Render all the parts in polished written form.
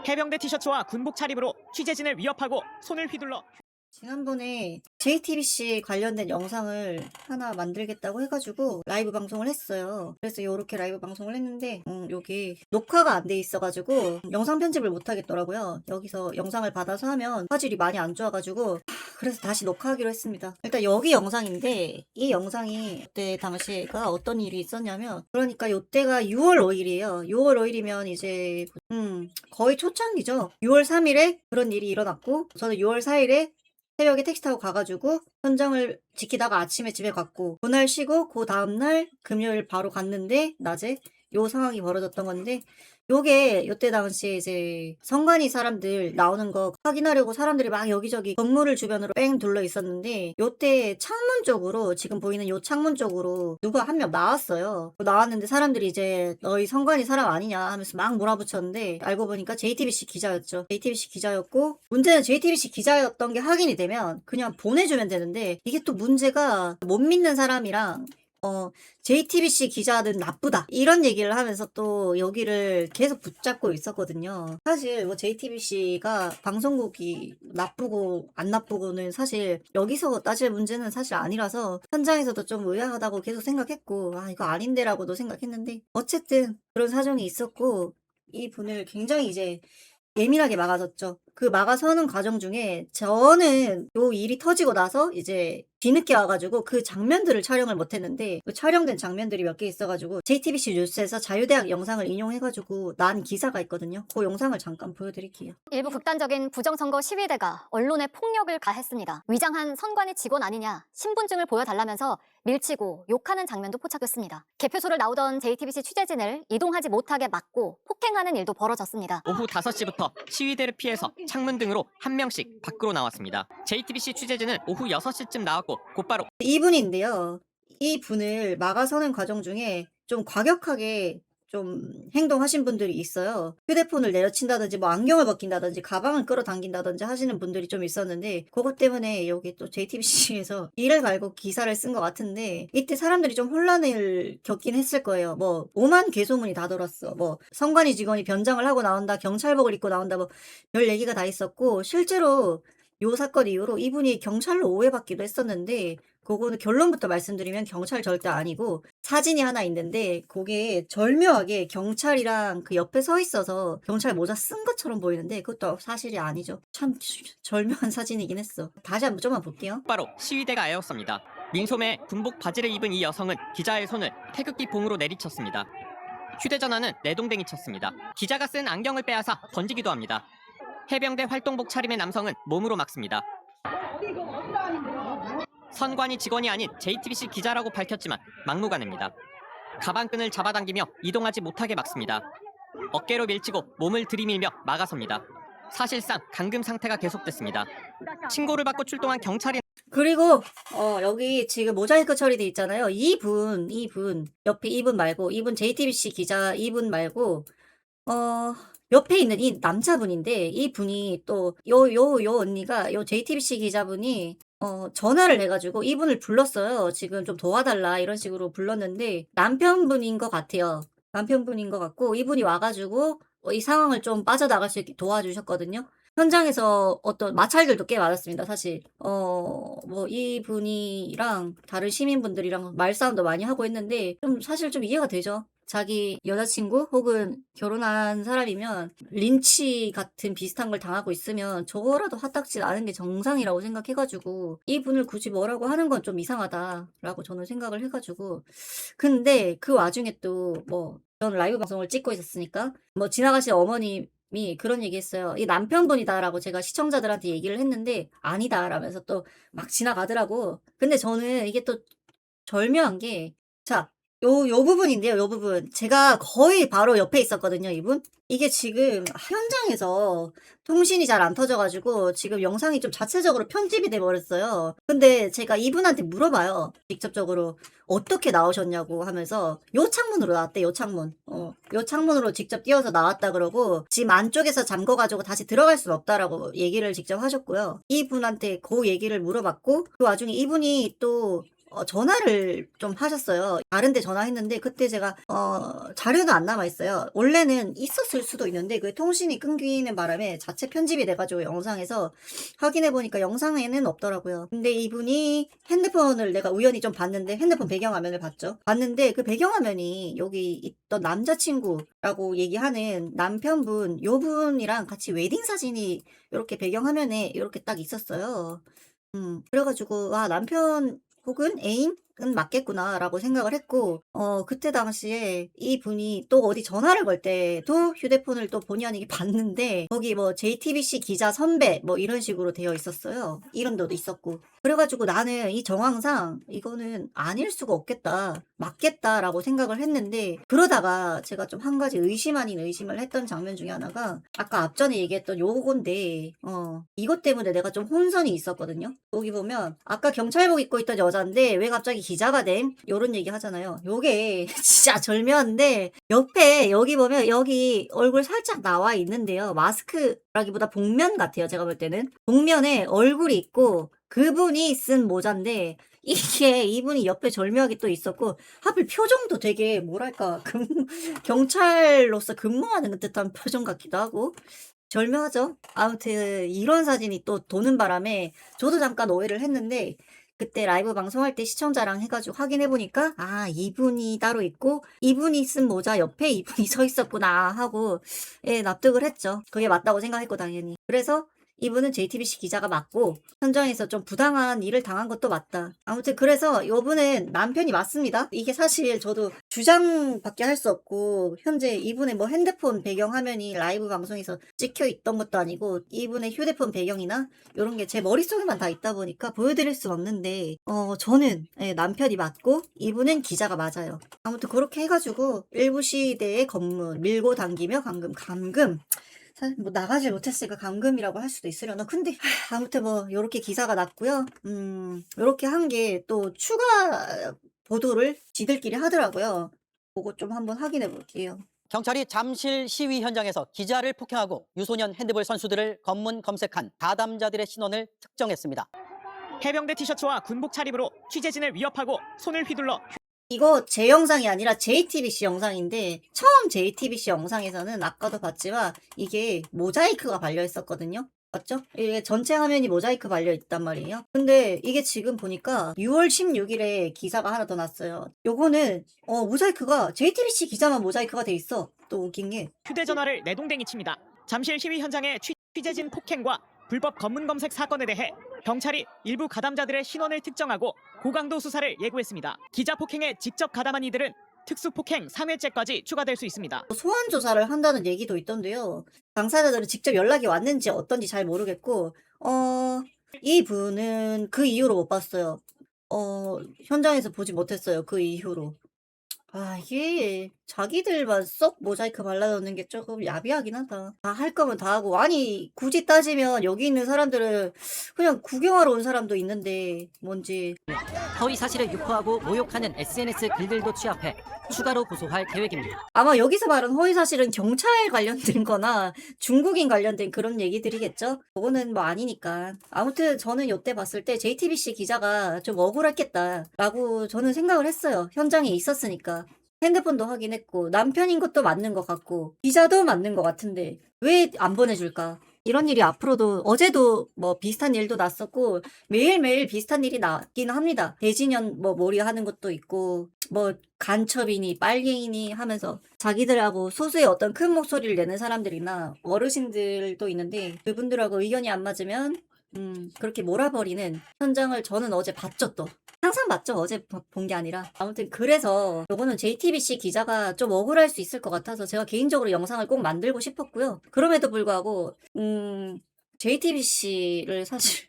해병대 티셔츠와 군복 차림으로 취재진을 위협하고 손을 휘둘러 지난번에 JTBC 관련된 영상을 하나 만들겠다고 해가지고 라이브 방송을 했어요. 그래서 요렇게 라이브 방송을 했는데 여기 녹화가 안 돼 있어가지고 영상 편집을 못 하겠더라고요. 여기서 영상을 받아서 하면 화질이 많이 안 좋아가지고 그래서 다시 녹화하기로 했습니다. 일단 여기 영상인데 이 영상이 그때 당시가 어떤 일이 있었냐면, 그러니까 요때가 6월 5일이에요. 6월 5일이면 이제 거의 초창기죠. 6월 3일에 그런 일이 일어났고, 저는 6월 4일에 새벽에 택시 타고 가가지고 현장을 지키다가 아침에 집에 갔고, 그날 쉬고 그 다음날 금요일 바로 갔는데 낮에 요 상황이 벌어졌던 건데, 요게 요때 당시에 이제 성관이 사람들 나오는 거 확인하려고 사람들이 막 여기저기 건물을 주변으로 뺑 둘러 있었는데, 요때 창문 쪽으로, 지금 보이는 요 창문 쪽으로 누가 한 명 나왔어요. 나왔는데 사람들이 이제 너희 성관이 사람 아니냐 하면서 막 몰아붙였는데, 알고 보니까 JTBC 기자였죠. JTBC 기자였고, 문제는 JTBC 기자였던 게 확인이 되면 그냥 보내주면 되는데, 이게 또 문제가 못 믿는 사람이랑 JTBC 기자는 나쁘다 이런 얘기를 하면서 또 여기를 계속 붙잡고 있었거든요. 사실 뭐 JTBC가 방송국이 나쁘고 안 나쁘고는 사실 여기서 따질 문제는 사실 아니라서 현장에서도 좀 의아하다고 계속 생각했고, 이거 아닌데라고도 생각했는데, 어쨌든 그런 사정이 있었고 이 분을 굉장히 이제 예민하게 막아섰죠. 그 막아서는 과정 중에 저는 요 일이 터지고 나서 이제 뒤늦게 와가지고 그 장면들을 촬영을 못했는데, 그 촬영된 장면들이 몇 개 있어가지고 JTBC 뉴스에서 자유대학 영상을 인용해가지고 난 기사가 있거든요. 그 영상을 잠깐 보여드릴게요. 일부 극단적인 부정선거 시위대가 언론에 폭력을 가했습니다. 위장한 선관위 직원 아니냐, 신분증을 보여달라면서 밀치고 욕하는 장면도 포착됐습니다. 개표소를 나오던 JTBC 취재진을 이동하지 못하게 막고 폭행하는 일도 벌어졌습니다. 오후 5시부터 시위대를 피해서 창문 등으로 한 명씩 밖으로 나왔습니다. JTBC 취재진은 오후 6시쯤 나왔고 곧바로 이분인데요. 이 분을 막아서는 과정 중에 좀 과격하게 좀 행동하신 분들이 있어요. 휴대폰을 내려친다든지 뭐 안경을 벗긴다든지 가방을 끌어당긴다든지 하시는 분들이 좀 있었는데, 그것 때문에 여기 또 JTBC에서 이를 갈고 기사를 쓴 것 같은데, 이때 사람들이 좀 혼란을 겪긴 했을 거예요. 뭐 오만 개소문이 다 돌았어. 뭐 성관이 직원이 변장을 하고 나온다, 경찰복을 입고 나온다, 뭐 별 얘기가 다 있었고, 실제로 요 사건 이후로 이분이 경찰로 오해받기도 했었는데, 그거는 결론부터 말씀드리면 경찰 절대 아니고, 사진이 하나 있는데 그게 절묘하게 경찰이랑 그 옆에 서 있어서 경찰 모자 쓴 것처럼 보이는데 그것도 사실이 아니죠. 참 절묘한 사진이긴 했어. 다시 한번 좀만 볼게요. 곧바로 시위대가 에워쌉니다. 민소매 군복 바지를 입은 이 여성은 기자의 손을 태극기 봉으로 내리쳤습니다. 휴대전화는 내동댕이 쳤습니다. 기자가 쓴 안경을 빼앗아 던지기도 합니다. 해병대 활동복 차림의 남성은 몸으로 막습니다. 선관위 직원이 아닌 JTBC 기자라고 밝혔지만 막무가내입니다. 가방끈을 잡아당기며 이동하지 못하게 막습니다. 어깨로 밀치고 몸을 들이밀며 막아섭니다. 사실상 감금 상태가 계속됐습니다. 신고를 받고 출동한 경찰이 그리고 여기 지금 모자이크 처리돼 있잖아요. 이분 옆에 이분 말고, 이분 JTBC 기자 이분 말고 옆에 있는 이 남자분인데, 이 분이 또 요 언니가, 요 JTBC 기자분이 전화를 해가지고 이분을 불렀어요. 지금 좀 도와달라 이런 식으로 불렀는데, 남편분인 것 같아요. 남편분인 것 같고, 이분이 와가지고 이 상황을 좀 빠져나갈 수 있게 도와주셨거든요. 현장에서 어떤 마찰들도 꽤 많았습니다, 사실. 뭐 이분이랑 다른 시민분들이랑 말싸움도 많이 하고 했는데, 사실 좀 이해가 되죠. 자기 여자친구 혹은 결혼한 사람이면 린치 같은 비슷한 걸 당하고 있으면 저거라도 화딱지 나는 게 정상이라고 생각해가지고, 이분을 굳이 뭐라고 하는 건 좀 이상하다라고 저는 생각을 해가지고. 근데 그 와중에 또 뭐 저는 라이브 방송을 찍고 있었으니까 뭐 지나가신 어머님이 그런 얘기 했어요. 이 남편분이다라고 제가 시청자들한테 얘기를 했는데, 아니다라면서 또 막 지나가더라고. 근데 저는 이게 또 절묘한 게, 자, 요 부분인데요, 요 부분. 제가 거의 바로 옆에 있었거든요, 이분. 이게 지금 현장에서 통신이 잘 안 터져가지고 지금 영상이 좀 자체적으로 편집이 돼 버렸어요. 근데 제가 이분한테 물어봐요, 직접적으로. 어떻게 나오셨냐고 하면서, 요 창문으로 나왔대, 요 창문. 요 창문으로 직접 뛰어서 나왔다 그러고, 집 안쪽에서 잠궈가지고 다시 들어갈 순 없다라고 얘기를 직접 하셨고요. 이분한테 그 얘기를 물어봤고, 그 와중에 이분이 또 전화를 좀 하셨어요. 다른 데 전화했는데 그때 제가 자료는 안 남아있어요. 원래는 있었을 수도 있는데 그 통신이 끊기는 바람에 자체 편집이 돼가지고 영상에서 확인해보니까 영상에는 없더라고요. 근데 이분이 핸드폰을 내가 우연히 좀 봤는데 핸드폰 배경화면을 봤죠. 봤는데 그 배경화면이 여기 있던 남자친구라고 얘기하는 남편분 요 분이랑 같이 웨딩 사진이 이렇게 배경화면에 이렇게 딱 있었어요. 그래가지고, 와, 남편 혹은 애인은 맞겠구나라고 생각을 했고, 그때 당시에 이 분이 또 어디 전화를 걸 때도 휴대폰을 또 본의 아니게 봤는데, 거기 뭐 JTBC 기자 선배 뭐 이런 식으로 되어 있었어요. 이름도 있었고. 그래가지고 나는 이 정황상 이거는 아닐 수가 없겠다. 맞겠다라고 생각을 했는데, 그러다가 제가 좀 한 가지 의심 아닌 의심을 했던 장면 중에 하나가, 아까 앞전에 얘기했던 요건데, 이것 때문에 내가 좀 혼선이 있었거든요. 여기 보면, 아까 경찰복 입고 있던 여자인데, 왜 갑자기 기자가 됨? 요런 얘기 하잖아요. 요게 진짜 절묘한데, 옆에 여기 보면 여기 얼굴 살짝 나와 있는데요. 마스크라기보다 복면 같아요. 제가 볼 때는. 복면에 얼굴이 있고, 그분이 쓴 모자인데, 이게 이분이 옆에 절묘하게 또 있었고, 하필 표정도 되게 뭐랄까 경찰로서 근무하는 듯한 표정 같기도 하고 절묘하죠. 아무튼 이런 사진이 또 도는 바람에 저도 잠깐 오해를 했는데 그때 라이브 방송할 때 시청자랑 해가지고 확인해보니까 아 이분이 따로 있고 이분이 쓴 모자 옆에 이분이 서 있었구나 하고 예 납득을 했죠. 그게 맞다고 생각했고 당연히. 그래서 이분은 JTBC 기자가 맞고 현장에서 좀 부당한 일을 당한 것도 맞다. 아무튼 그래서 이분은 남편이 맞습니다. 이게 사실 저도 주장밖에 할 수 없고 현재 이분의 뭐 핸드폰 배경화면이 라이브 방송에서 찍혀 있던 것도 아니고 이분의 휴대폰 배경이나 이런 게 제 머릿속에만 다 있다 보니까 보여드릴 수 없는데 저는 예, 남편이 맞고 이분은 기자가 맞아요. 아무튼 그렇게 해가지고 일부 시대의 건물 밀고 당기며 감금 사실 뭐 나가질 못했으니까 감금이라고 할 수도 있으려나. 근데 아무튼 뭐 요렇게 기사가 났고요. 요렇게 한 게 또 추가 보도를 지들끼리 하더라고요. 그거 좀 한번 확인해 볼게요. 경찰이 잠실 시위 현장에서 기자를 폭행하고 유소년 핸드볼 선수들을 검문 검색한 가담자들의 신원을 특정했습니다. 해병대 티셔츠와 군복 차림으로 취재진을 위협하고 손을 휘둘러 이거 제 영상이 아니라 JTBC 영상인데 처음 JTBC 영상에서는 아까도 봤지만 이게 모자이크가 발려 있었거든요. 맞죠? 이게 전체 화면이 모자이크 발려 있단 말이에요. 근데 이게 지금 보니까 6월 16일에 기사가 하나 더 났어요. 요거는 모자이크가 JTBC 기자만 모자이크가 돼 있어. 또 웃긴 게 휴대전화를 내동댕이 칩니다. 잠실 시위 현장의 취재진 폭행과 불법 검문 검색 사건에 대해 경찰이 일부 가담자들의 신원을 특정하고 고강도 수사를 예고했습니다. 기자 폭행에 직접 가담한 이들은 특수폭행 3회죄까지 추가될 수 있습니다. 소환 조사를 한다는 얘기도 있던데요. 당사자들은 직접 연락이 왔는지 어떤지 잘 모르겠고 이분은 그 이후로 못 봤어요. 현장에서 보지 못했어요. 그 이후로. 아, 이게 자기들만 쏙 모자이크 발라놓는 게 조금 야비하긴 하다. 다 할 거면 다 하고. 아니, 굳이 따지면 여기 있는 사람들은 그냥 구경하러 온 사람도 있는데 뭔지. 허위 사실을 유포하고 모욕하는 SNS 글들도 취합해 추가로 고소할 계획입니다. 아마 여기서 말한 허위사실은 경찰 관련된 거나 중국인 관련된 그런 얘기들이겠죠? 그거는 뭐 아니니까. 아무튼 저는 요때 봤을 때 JTBC 기자가 좀 억울했겠다라고 저는 생각을 했어요. 현장에 있었으니까. 핸드폰도 확인했고 남편인 것도 맞는 것 같고 기자도 맞는 것 같은데 왜 안 보내줄까? 이런 일이 앞으로도 어제도 뭐 비슷한 일도 났었고 매일매일 비슷한 일이 나긴 합니다. 대진연 뭐 몰이 하는 것도 있고 뭐 간첩이니 빨갱이니 하면서 자기들하고 소수의 어떤 큰 목소리를 내는 사람들이나 어르신들도 있는데 그분들하고 의견이 안 맞으면 그렇게 몰아버리는 현장을 저는 어제 봤죠 또. 항상 봤죠. 어제 본 게 아니라. 아무튼 그래서 요거는 JTBC 기자가 좀 억울할 수 있을 것 같아서 제가 개인적으로 영상을 꼭 만들고 싶었고요. 그럼에도 불구하고 JTBC를 사실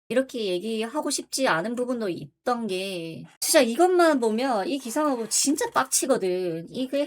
이렇게 얘기하고 싶지 않은 부분도 있던 게 진짜 이것만 보면 이 기사가 뭐 진짜 빡치거든. 이게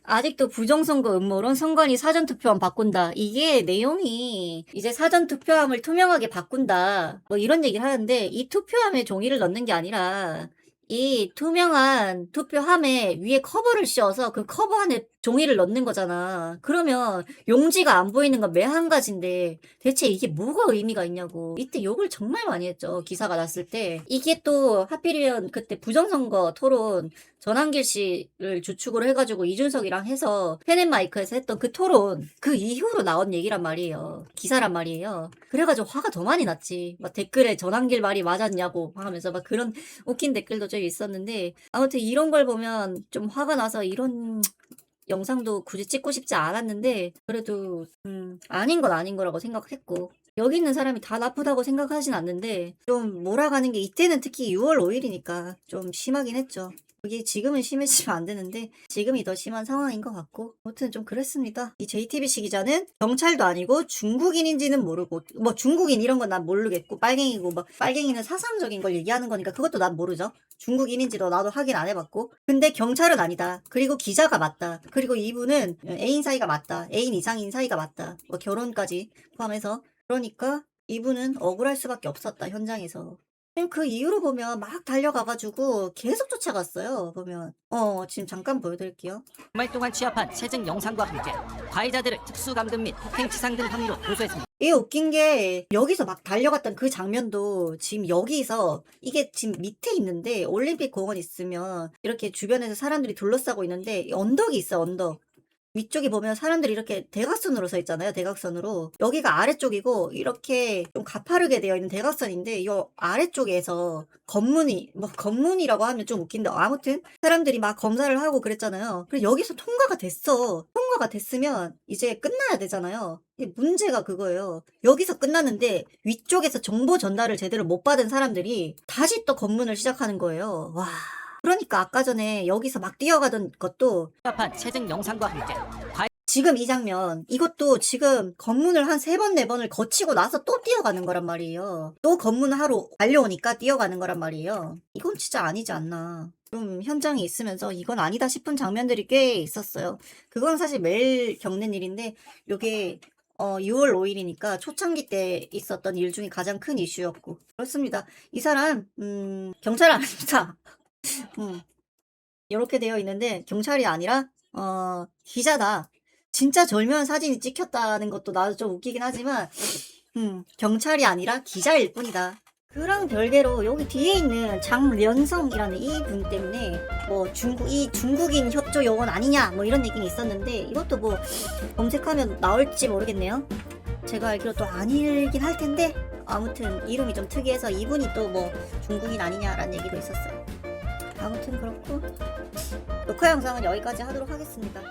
아직도 부정선거 음모론 선관위 사전투표함 바꾼다. 이게 내용이 이제 사전투표함을 투명하게 바꾼다. 뭐 이런 얘기를 하는데 이 투표함에 종이를 넣는 게 아니라 이 투명한 투표함에 위에 커버를 씌워서 그 커버 안에 종이를 넣는 거잖아. 그러면 용지가 안 보이는 건 매한 가지인데 대체 이게 뭐가 의미가 있냐고. 이때 욕을 정말 많이 했죠. 기사가 났을 때. 이게 또 하필이면 그때 부정선거 토론 전한길 씨를 주축으로 해가지고 이준석이랑 해서 펜앤마이크에서 했던 그 토론 그 이후로 나온 얘기란 말이에요. 기사란 말이에요. 그래가지고 화가 더 많이 났지. 막 댓글에 전한길 말이 맞았냐고 하면서 막 그런 웃긴 댓글도 좀 있었는데 아무튼 이런 걸 보면 좀 화가 나서 이런 영상도 굳이 찍고 싶지 않았는데 그래도 아닌 건 아닌 거라고 생각했고 여기 있는 사람이 다 나쁘다고 생각하진 않는데 좀 몰아가는 게 이때는 특히 6월 5일이니까 좀 심하긴 했죠. 그게 지금은 심해지면 안 되는데 지금이 더 심한 상황인 것 같고 아무튼 좀 그랬습니다. 이 JTBC 기자는 경찰도 아니고 중국인인지는 모르고 뭐 중국인 이런 건 난 모르겠고 빨갱이고 뭐 빨갱이는 사상적인 걸 얘기하는 거니까 그것도 난 모르죠. 중국인인지도 나도 확인 안 해봤고 근데 경찰은 아니다. 그리고 기자가 맞다. 그리고 이분은 애인 사이가 맞다. 애인 이상인 사이가 맞다. 뭐 결혼까지 포함해서 그러니까 이분은 억울할 수밖에 없었다 현장에서. 그 이후로 보면 막 달려가가지고 계속 쫓아갔어요. 보면 지금 잠깐 보여드릴게요. 주말 동안 취합한 체증 영상과 함께 가해자들을 특수감금 및 폭행치상 등 혐의로 고소했습니다. 이게 웃긴 게 여기서 막 달려갔던 그 장면도 지금 여기서 이게 지금 밑에 있는데 올림픽 공원 있으면 이렇게 주변에서 사람들이 둘러싸고 있는데 언덕이 있어 언덕. 위쪽에 보면 사람들이 이렇게 대각선으로 서 있잖아요. 대각선으로. 여기가 아래쪽이고 이렇게 좀 가파르게 되어 있는 대각선인데 이 아래쪽에서 건문이라고 하면 좀 웃긴데 아무튼 사람들이 막 검사를 하고 그랬잖아요. 그래서 여기서 통과가 됐어. 통과가 됐으면 이제 끝나야 되잖아요. 문제가 그거예요. 여기서 끝났는데 위쪽에서 정보 전달을 제대로 못 받은 사람들이 다시 또 검문을 시작하는 거예요. 와. 그러니까 아까 전에 여기서 막 뛰어가던 것도 취합한 체증 영상과 함께 지금 이 장면 이것도 지금 검문을 한 3번 4번을 거치고 나서 또 뛰어가는 거란 말이에요. 또 검문하러 달려오니까 뛰어가는 거란 말이에요. 이건 진짜 아니지 않나. 좀 현장에 있으면서 이건 아니다 싶은 장면들이 꽤 있었어요. 그건 사실 매일 겪는 일인데 요게 6월 5일이니까 초창기 때 있었던 일 중에 가장 큰 이슈였고 그렇습니다. 이 사람 경찰 아닙니다. 이렇게 되어 있는데 경찰이 아니라 기자다. 진짜 절묘한 사진이 찍혔다는 것도 나도 좀 웃기긴 하지만 경찰이 아니라 기자일 뿐이다. 그랑 별개로 여기 뒤에 있는 장련성이라는 이 분 때문에 뭐 중국인 협조 요원 아니냐 뭐 이런 얘기는 있었는데 이것도 뭐 검색하면 나올지 모르겠네요. 제가 알기로 또 아니긴 할 텐데 아무튼 이름이 좀 특이해서 이분이 또 뭐 중국인 아니냐라는 얘기도 있었어요. 아무튼 그렇고 녹화 영상은 여기까지 하도록 하겠습니다.